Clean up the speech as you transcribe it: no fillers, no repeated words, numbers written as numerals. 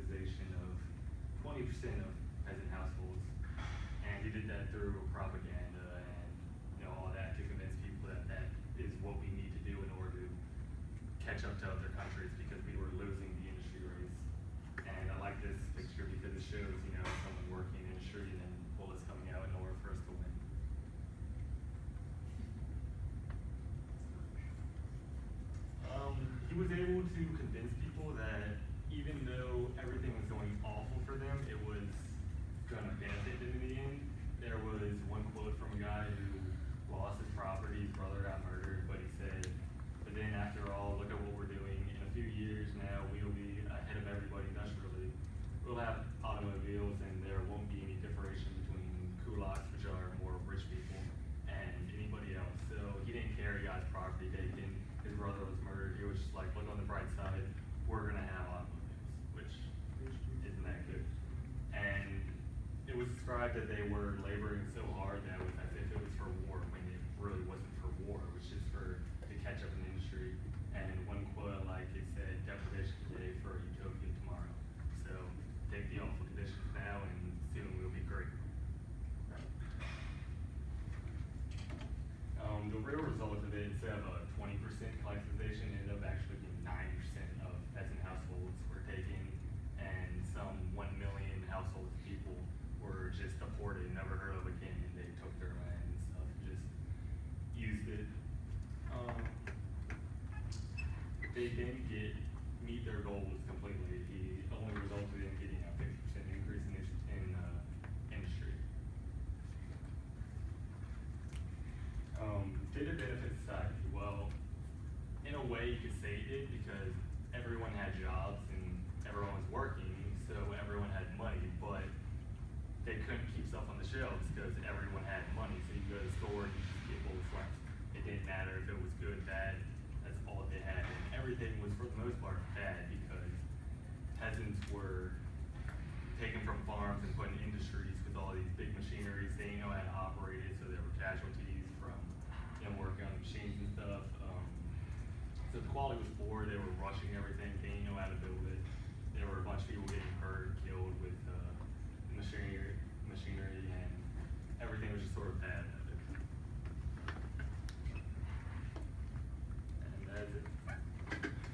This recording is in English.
collectivization of 20% of peasant households. And he did that through propaganda and all that to convince people that that is what we need to do in order to catch up to other countries because we were losing the industry race. And I like this picture because it shows someone working in industry and then bullets coming out in order for us to win. He was able to convince people that even though everything was going awful for them, it was going to benefit them in the end. There was one quote from a guy who lost his property, his brother got murdered, but he said, but then after all, look at what we're doing. In a few years now, we'll be ahead of everybody industrially. We'll have automobiles and there won't be any differentiation between kulaks, which are more rich people, and anybody else. So he didn't care he got his property taken, his brother was murdered. He was just like, look on the bright side, we're gonna have automobiles, which isn't that good. And it was described that they were laboring so hard that it was as if it was for war when it really wasn't for war, it was just to catch up in the industry. And one quote I like, it said, deprivation today for utopia tomorrow. So take the awful conditions now and soon we'll be great. The real result of it, instead of a 20% collectivization, ended up actually being 9% of peasant households were taken, and some 1 million households of people were just deported, never heard of again, and they took their land and stuff and just used it. They didn't meet their goals completely. He only resulted in getting a 50% increase in industry. Did it benefit society? Well, in a way you could say it did because everyone had jobs and everyone was working, so everyone had money, but they couldn't keep stuff on the shelves because everyone had money. So you go to the store and you just get what was left. It didn't matter if it was good, bad, that's all they had. And everything was for the most part bad because peasants were taken from farms and put in industries with all these big machineries. They didn't know how to operate it, so there were casualties from them working on the machines and stuff. So the quality was poor, they were rushing everything, they didn't know how to build it. There were a bunch of people getting hurt, killed with machinery, and everything was just sort of bad.